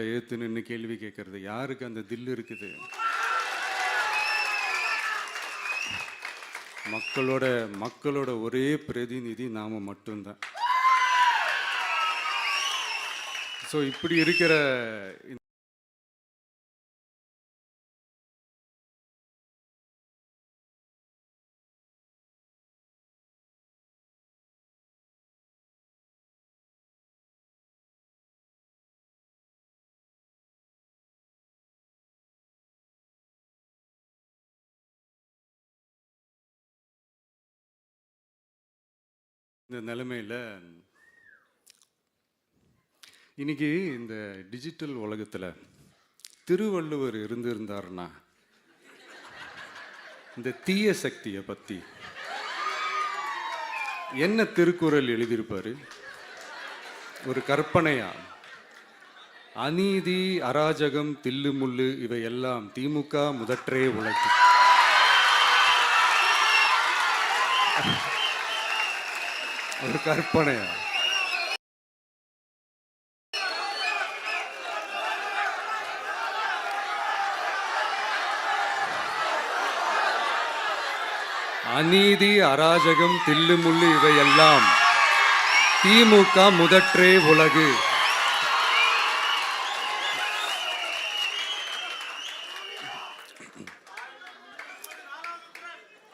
ஏத்து நின்று கேள்வி கேட்கறது யாருக்கு அந்த தில் இருக்குது? மக்களோட ஒரே பிரதிநிதி நாம மட்டும்தான். ஸோ இப்படி இருக்கிற இந்த நிலைமையில் இன்னைக்கு இந்த டிஜிட்டல் உலகத்தில் திருவள்ளுவர் இருந்திருந்தாருன்னா இந்த தீய சக்தியை பற்றி என்ன திருக்குறள் எழுதியிருப்பாரு? ஒரு கற்பனையா, அநீதி, அராஜகம், தில்லுமுள்ளு இவையெல்லாம் திமுக முதற்றே உலகு. ஒரு கற்பனையா? அநீதி, அராஜகம், தில்லுமுள்ளு இவையெல்லாம் திமுக முதற்றே உலகு.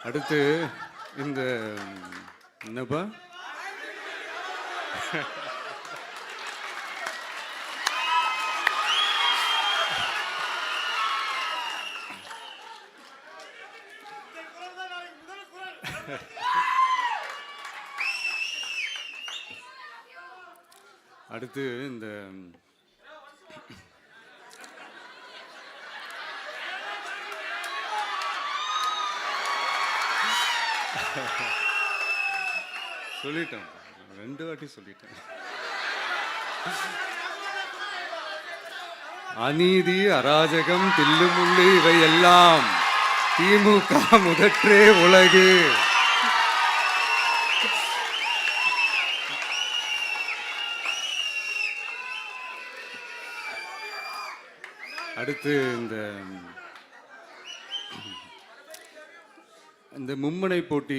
அடுத்து இந்த என்னப்பா அடுத்து இந்த சொல்லிட்டேன், 2 வாட்டி சொல்லிட்டேன். அநீதி, அராஜகம், தில்லுமுள்ளு இவை எல்லாம் திமுக முதற்றே உலகு. அடுத்து இந்த மும்முனை போட்டி,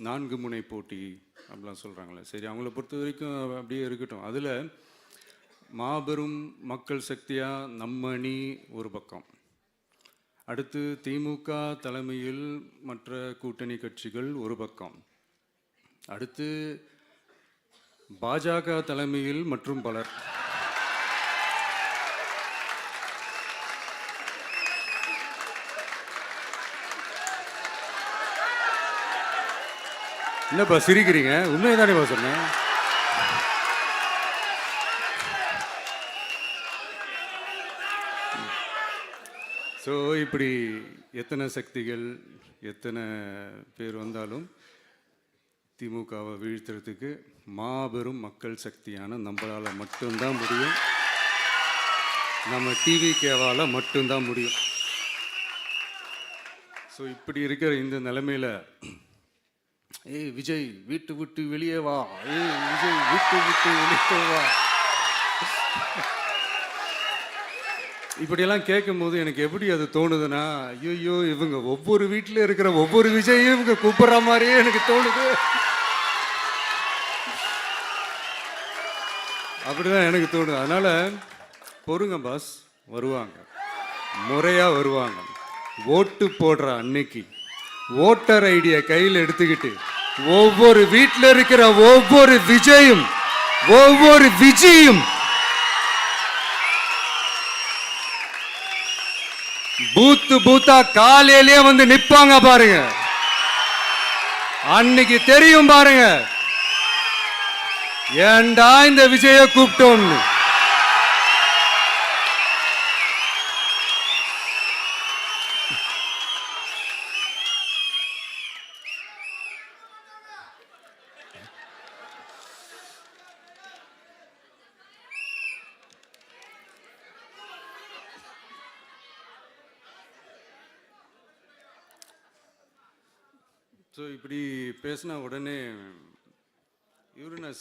4 முனை போட்டி அப்படிலாம் சொல்கிறாங்களே, சரி அவங்கள பொறுத்த வரைக்கும் அப்படியே இருக்கட்டும். அதில் மாபெரும் மக்கள் சக்தியாக நம்ம அணி ஒரு பக்கம், அடுத்து திமுக தலைமையில் மற்ற கூட்டணி கட்சிகள் ஒரு பக்கம், அடுத்து பாஜக தலைமையில் மற்றும் பலர். என்னப்பா சிரிக்கிறீங்க? உண்மையை தானே சொன்னேன். ஸோ இப்படி எத்தனை சக்திகள் எத்தனை பேர் வந்தாலும் திமுகவை வீழ்த்துறதுக்கு மாபெரும் மக்கள் சக்தியான நம்மளால் மட்டும்தான் முடியும், நம்ம டிவிகேவால் மட்டும்தான் முடியும். ஸோ இப்படி இருக்கிற இந்த நிலைமையில் ஏய் விஜய் வீட்டு விட்டு வெளியே வா, ஏய் விஜய் வீட்டு விட்டு வெளியே வா, இப்படியெல்லாம் கேட்கும் போது எனக்கு எப்படி அது தோணுதுன்னா, ஐயோ இவங்க ஒவ்வொரு வீட்டில் இருக்கிற ஒவ்வொரு விஜயும் இவங்க கூப்பிடுற மாதிரியே எனக்கு தோணுது. அப்படிதான் எனக்கு தோணுது. அதனால பொறுங்க பாஸ், வருவாங்க, முறையா வருவாங்க. ஓட்டு போடுற அன்னைக்கு ஓட்டர் ஐடியை கையில் எடுத்துக்கிட்டு ஒவ்வொரு வீட்டில் இருக்கிற ஒவ்வொரு விஜயும் ஒவ்வொரு விஜயும் பூத்தா காலையிலேயே வந்து நிப்பாங்க பாருங்க. அன்னைக்கு தெரியும் பாருங்க, ஏண்டா இந்த விஜய கூப்பிட்டோம்னு. ஸோ இப்படி பேசினா உடனே இவரு நான்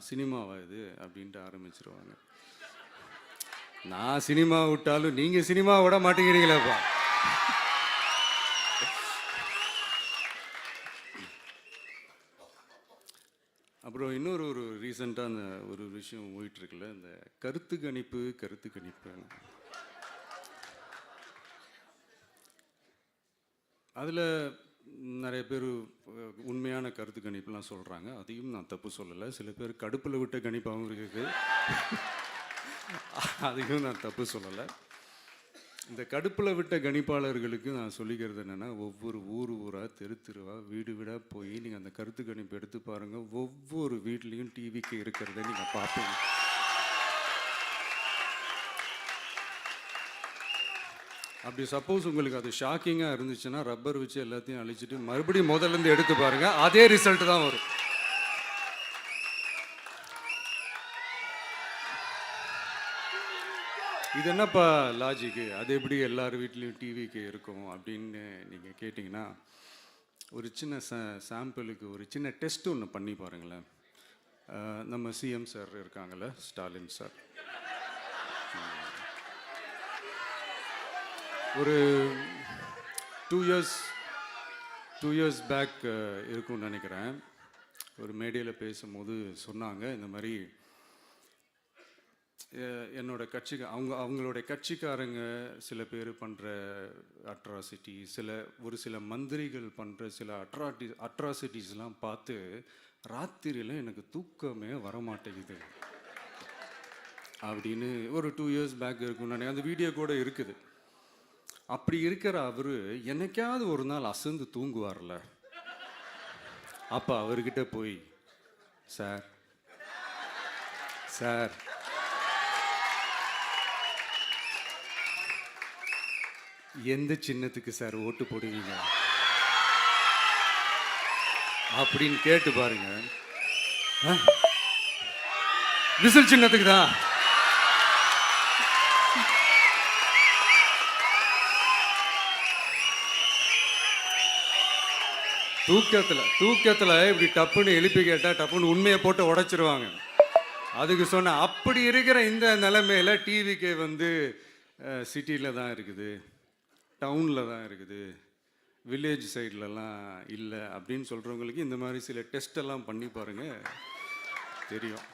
சினிமாவா இது அப்படின்ட்டு ஆரம்பிச்சிருவாங்க. நான் சினிமா விட்டாலும் நீங்க சினிமா விட மாட்டேங்கிறீங்களேப்பா. அப்புறம் இன்னொரு ஒரு ரீசெண்டாக அந்த ஒரு விஷயம் போயிட்டு இருக்குல்ல, இந்த கருத்து கணிப்பு. அதில் நிறைய பேர் உண்மையான கருத்து கணிப்புலாம் சொல்கிறாங்க. அதையும் நான் தப்பு சொல்லலை. சில பேர் கடுப்பில் விட்ட கணிப்பாகவும் இருக்குது. அதையும் நான் தப்பு சொல்லலை. இந்த கடுப்பில் விட்ட கணிப்பாளர்களுக்கு நான் சொல்லிக்கிறது என்னென்னா, ஒவ்வொரு ஊராக தெருவாக வீடு வீடாக போய் நீங்கள் அந்த கருத்து கணிப்பு எடுத்து பாருங்கள். ஒவ்வொரு வீட்லேயும் டிவிக்கு இருக்கிறத நீங்கள் பார்ப்பீங்க. அப்படி சப்போஸ் உங்களுக்கு அது ஷாக்கிங்காக இருந்துச்சுன்னா ரப்பர் வச்சு எல்லாத்தையும் அழிச்சிட்டு மறுபடியும் முதல்லேருந்து எடுத்து பாருங்கள், அதே ரிசல்ட் தான் வரும். இது என்னப்பா லாஜிக்கு, அது எப்படி எல்லார் வீட்லேயும் டிவிக்கு இருக்கும் அப்படின்னு நீங்கள் கேட்டிங்கன்னா, ஒரு சின்ன சாம்பிளுக்கு ஒரு சின்ன டெஸ்ட் ஒன்று பண்ணி பாருங்களேன். நம்ம சிஎம் சார் இருக்காங்கள்ல, ஸ்டாலின் சார், ஒரு 2 இயர்ஸ் பேக் இருக்கும்னு நினைக்கிறேன். ஒரு மேடையில் பேசும்போது சொன்னாங்க, இந்த மாதிரி என்னோட கட்சிக்கு அவங்களுடைய கட்சிக்காரங்க சில பேர் பண்ணுற அட்ராசிட்டி, ஒரு சில மந்திரிகள் பண்ணுற சில அட்ராசிட்டிஸ்லாம் பார்த்து ராத்திரியில் எனக்கு தூக்கமே வரமாட்டேங்குது அப்படின்னு ஒரு 2 இயர்ஸ் பேக் இருக்குன்னு அந்த வீடியோ கூட இருக்குது. அப்படி இருக்கிற அவர் என்னைக்காவது ஒரு நாள் அசந்து தூங்குவார்ல, அப்போ அவர்கிட்ட போய், சார் சார் எந்த சின்னத்துக்கு சார் ஓட்டு போடுவீங்க அப்படின்னு கேட்டு பாருங்க. விசில் சின்னத்துக்கு தான். தூக்கத்தில் இப்படி டப்புன்னு எழுப்பி கேட்டால் டப்புன்னு உண்மையை போட்டு உடைச்சிருவாங்க. அதுக்கு சொன்ன அப்படி இருக்கிற இந்த நிலைமையில டிவிக்கு வந்து சிட்டியில் தான் இருக்குது, டவுனில் தான் இருக்குது, வில்லேஜ் சைட்லலாம் இல்லை அப்படின்னு சொல்கிறவங்களுக்கு இந்த மாதிரி சில டெஸ்ட் எல்லாம் பண்ணி பாருங்க, தெரியும்.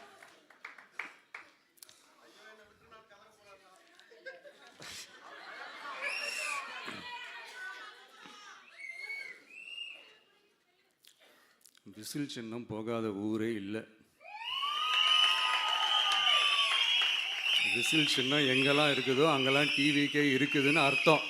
விசில் சின்னம் போகாத ஊரே இல்லை. விசில் சின்னம் எங்கெல்லாம் இருக்குதோ அங்கெல்லாம் டிவிக்கே இருக்குதுன்னு அர்த்தம்.